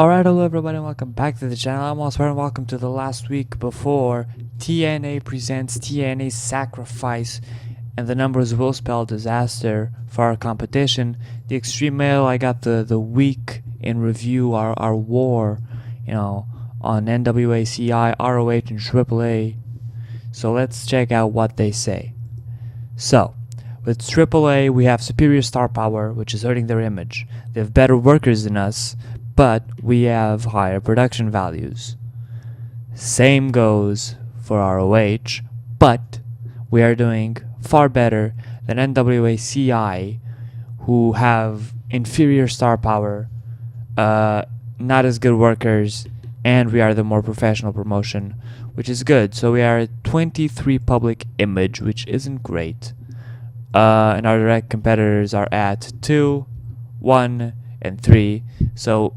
Alright, hello everybody and welcome back to the channel. I'm Oscar and welcome to the last week before TNA presents TNA Sacrifice, and the numbers will spell disaster for our competition. The Extreme Male, I got the week in review, our war, on NWA, CI, ROH, and AAA. So let's check out what they say. So, with AAA, we have superior star power, which is hurting their image. They have better workers than us, but we have higher production values. Same goes for ROH, but we are doing far better than NWA CI, who have inferior star power, not as good workers, and we are the more professional promotion, which is good. So we are at 23 public image, which isn't great. And our direct competitors are at 2, 1, and 3. So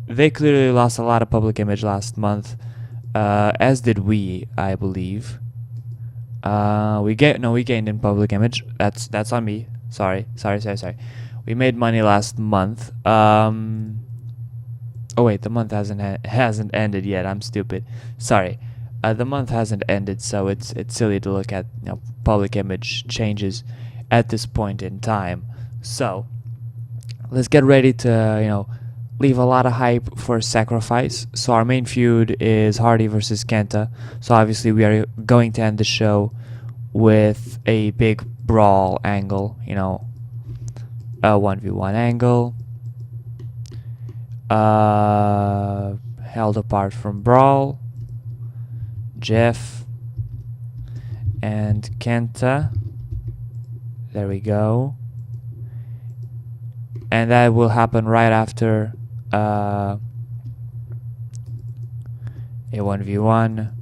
they clearly lost a lot of public image last month, as did we, I believe. We gained in public image. That's on me. Sorry. We made money last month. Oh wait, the month hasn't ended yet. I'm stupid. Sorry. The month hasn't ended, so it's silly to look at public image changes at this point in time. So let's get ready to leave a lot of hype for Sacrifice. So our main feud is Hardy versus Kenta. So obviously we are going to end the show with a big brawl angle, a 1v1 angle. Held apart from brawl. Jeff and Kenta. There we go. And that will happen right after a 1v1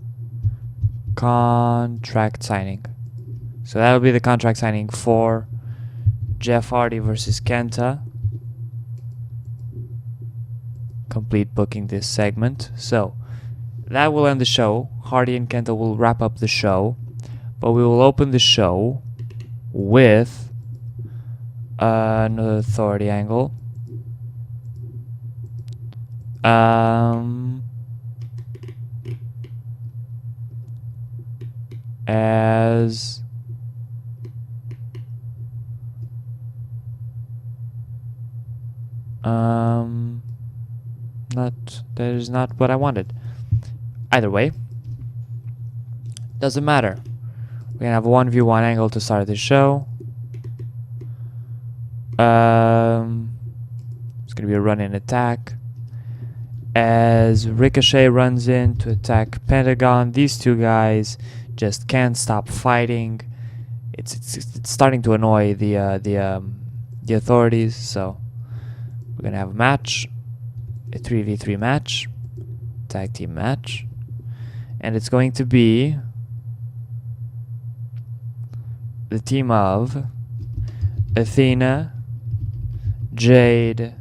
contract signing. So that will be the contract signing for Jeff Hardy versus Kenta. Complete booking this segment. So that will end the show. Hardy and Kenta will wrap up the show, but we will open the show with another authority angle. As that is not what I wanted. Either way, doesn't matter. We're gonna have a 1v1 angle to start the show. It's gonna be a run-in attack as Ricochet runs in to attack Pentagon. These two guys just can't stop fighting. It's starting to annoy the authorities. So we're gonna have a match, a 3v3 match, tag team match, and it's going to be the team of Athena, Jade,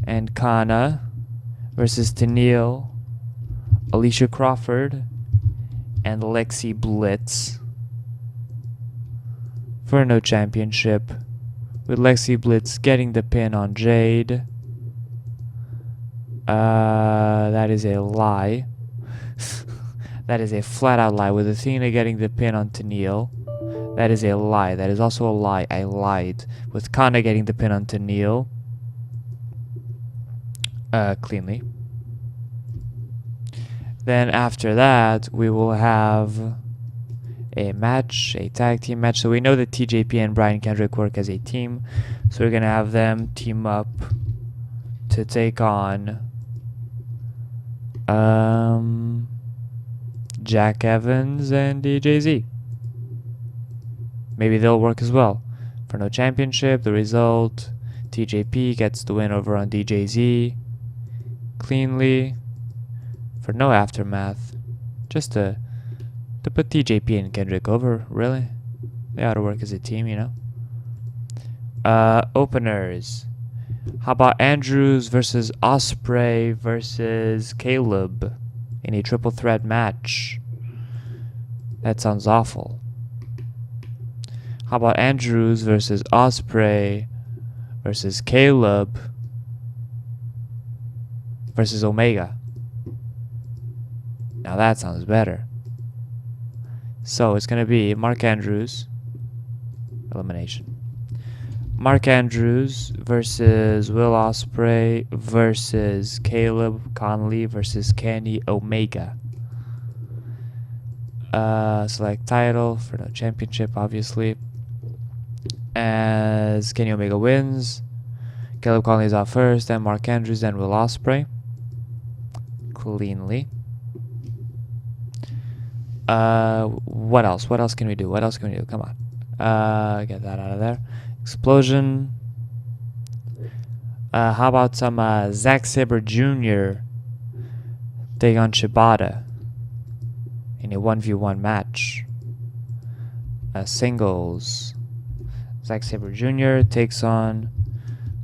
and Kana versus Tennille, Alicia Crawford, and Lexi Blitz for no championship, with Lexi Blitz getting the pin on Jade. That is a lie. That is a flat out lie, with Athena getting the pin on Tennille. That is a lie. That is also a lie. I lied. With Kana getting the pin on Tennille. Cleanly. Then after that, we will have a match, a tag team match. So we know that TJP and Brian Kendrick work as a team. So we're going to have them team up to take on Jack Evans and DJZ. Maybe they'll work as well. For no championship, the result, TJP gets the win over on DJZ cleanly. For no aftermath, just to put TJP and Kendrick over, really? They ought to work as a team, Openers. How about Andrews versus Osprey versus Caleb in a triple threat match? That sounds awful. How about Andrews versus Osprey versus Caleb versus Omega. Now that sounds better. So it's gonna be Mark Andrews elimination. Mark Andrews versus Will Ospreay versus Caleb Conley versus Kenny Omega. Select title for no championship, obviously. As Kenny Omega wins, Caleb Conley is out first, then Mark Andrews, then Will Ospreay. Cleanly. What else? What else can we do? What else can we do? Come on. Get that out of there. Xplosion. How about some Zack Sabre Jr. take on Shibata in a 1v1 match. Singles. Zack Sabre Jr. takes on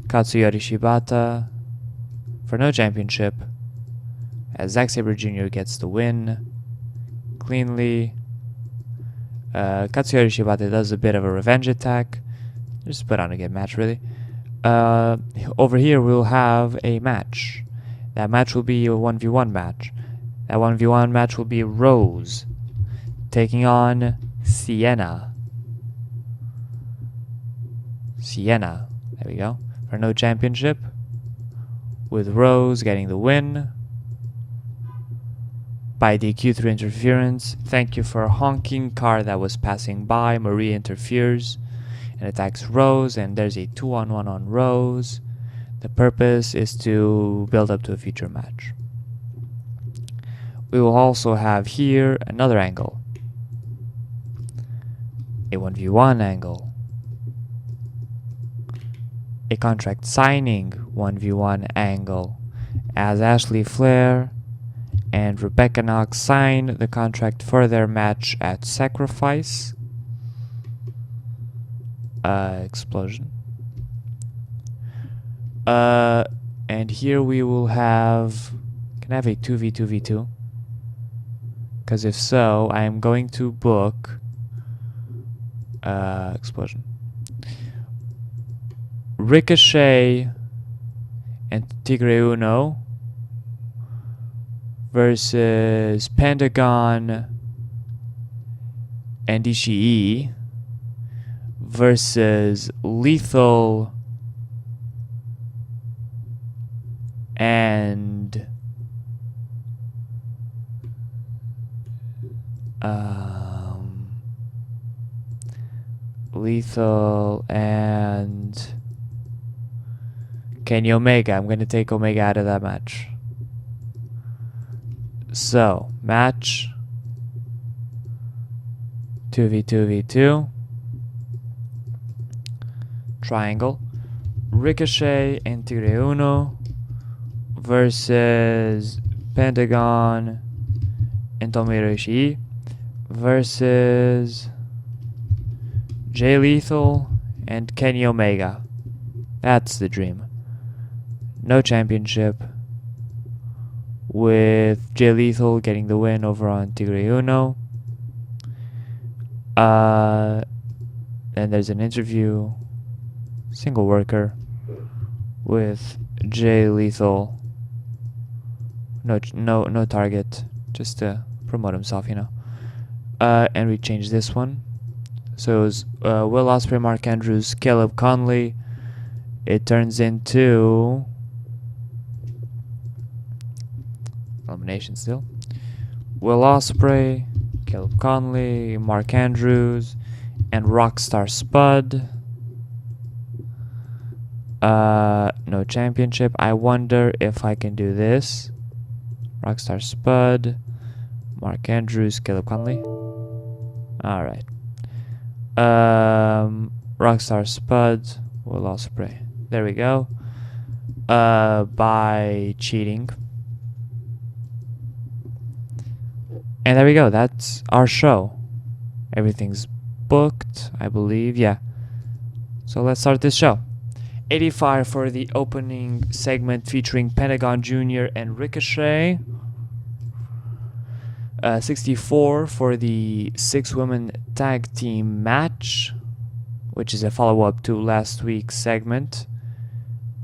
Katsuyori Shibata for no championship, as Zack Sabre Jr. gets the win cleanly. Katsuyori Shibata does a bit of a revenge attack. Just put on a good match, really. Over here we'll have a match. That match will be a 1v1 match. That 1v1 match will be Rose taking on Sienna. Sienna, there we go. For no championship, with Rose getting the win by DQ through interference. Thank you for a honking car that was passing by. Marie interferes and attacks Rose, and there's a 2-on-1 on Rose. The purpose is to build up to a future match. We will also have here another angle, a 1v1 angle, a contract signing 1v1 angle, as Ashley Flair and Rebecca Knox sign the contract for their match at Sacrifice. Xplosion. And here we will have, can I have a 2v2v2? Because if so, I am going to book Xplosion. Ricochet and Tigre Uno versus Pentagon and Ishii versus Lethal and Lethal and Kenny Omega. I'm going to take Omega out of that match. So, match 2v2v2 triangle. Ricochet and Tigre Uno versus Pentagon and Tomohiro Ishii versus Jay Lethal and Kenny Omega. That's the dream. No championship, with Jay Lethal getting the win over on Tigre Uno. And there's an interview, single worker, with Jay Lethal. No target, just to promote himself, you know. And we change this one. So it was Will Ospreay, Mark Andrews, Caleb Conley. It turns into elimination still. Will Ospreay, Caleb Conley, Mark Andrews, and Rockstar Spud. No championship. I wonder if I can do this. Rockstar Spud, Mark Andrews, Caleb Conley. Alright. Rockstar Spud, Will Ospreay. There we go. By cheating. And there we go. That's our show. Everything's booked, I believe. Yeah. So let's start this show. 85 for the opening segment featuring Pentagon Jr. and Ricochet. 64 for the 6-woman tag team match, which is a follow-up to last week's segment.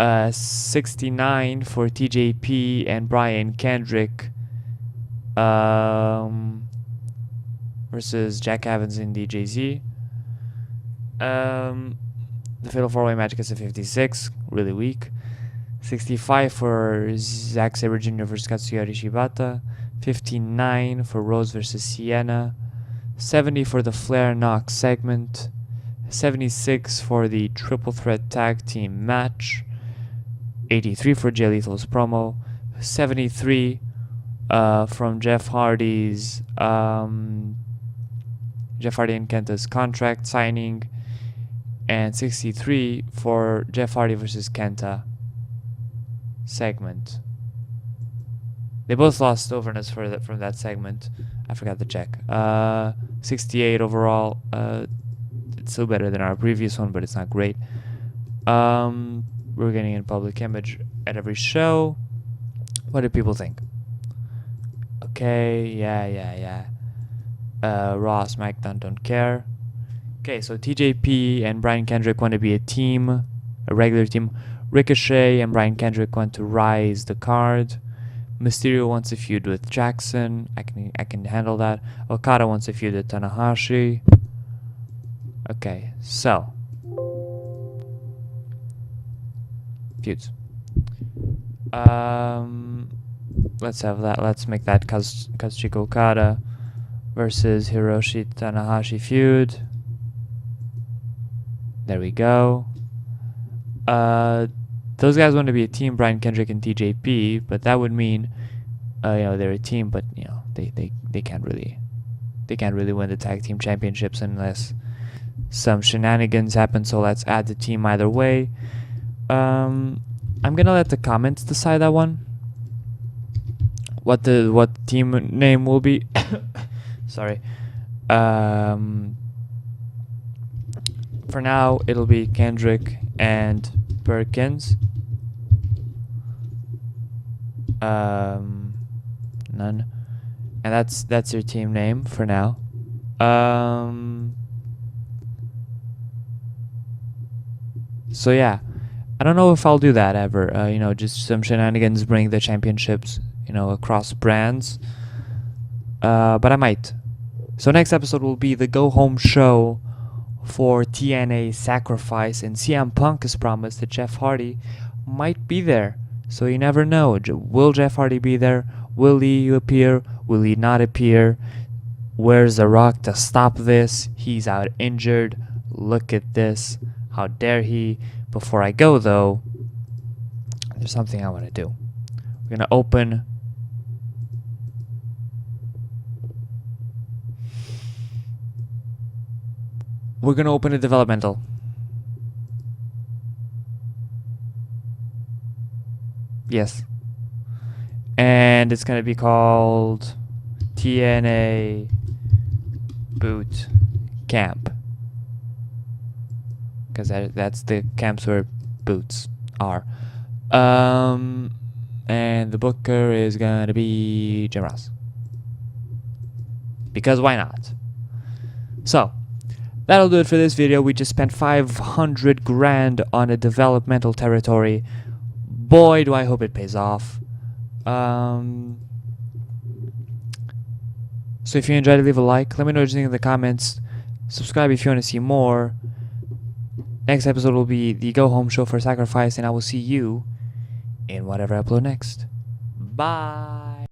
69 for TJP and Brian Kendrick versus Jack Evans and DJZ. The Fatal 4-Way Magic is a 56, really weak. 65 for Zack Sabre Jr. versus Katsuyori Shibata. 59 for Rose versus Sienna. 70 for the Flair Knox segment. 76 for the Triple Threat Tag Team match. 83 for Jay Lethal's promo. 73 from Jeff Hardy's Jeff Hardy and Kenta's contract signing, and 63 for Jeff Hardy versus Kenta segment. They both lost overness from that segment. I forgot to check. 68 overall. It's still better than our previous one, but it's not great. We're getting in public image at every show. What do people think? Okay, yeah. Raw, SmackDown, don't care. Okay, so TJP and Brian Kendrick want to be a team, a regular team. Ricochet and Brian Kendrick want to rise the card. Mysterio wants a feud with Jackson. I can handle that. Okada wants a feud with Tanahashi. Okay, so feuds. Let's have that. Let's make that Kazuchika Okada versus Hiroshi Tanahashi feud. There we go. Those guys want to be a team, Brian Kendrick and TJP, but that would mean, they're a team, but they can't really win the tag team championships unless some shenanigans happen. So let's add the team either way. I'm gonna let the comments decide that one. What the team name will be. Sorry. For now, it'll be Kendrick and Perkins. None. And that's your team name for now. So yeah, I don't know if I'll do that ever. Just some shenanigans bring the championships, across brands. But I might. So next episode will be the go home show for TNA Sacrifice, and CM Punk has promised that Jeff Hardy might be there. So you never know. Will Jeff Hardy be there? Will he appear? Will he not appear? Where's The Rock to stop this? He's out injured. Look at this. How dare he? Before I go though, there's something I want to do. We're going to open a developmental. Yes. And it's going to be called TNA Boot Camp. Because that's the camps where boots are. And the booker is going to be Jim Ross. Because why not? So, that'll do it for this video. We just spent 500 grand on a developmental territory. Boy, do I hope it pays off. So if you enjoyed it, leave a like. Let me know what you think in the comments. Subscribe if you want to see more. Next episode will be the go home show for Sacrifice, and I will see you in whatever I upload next. Bye.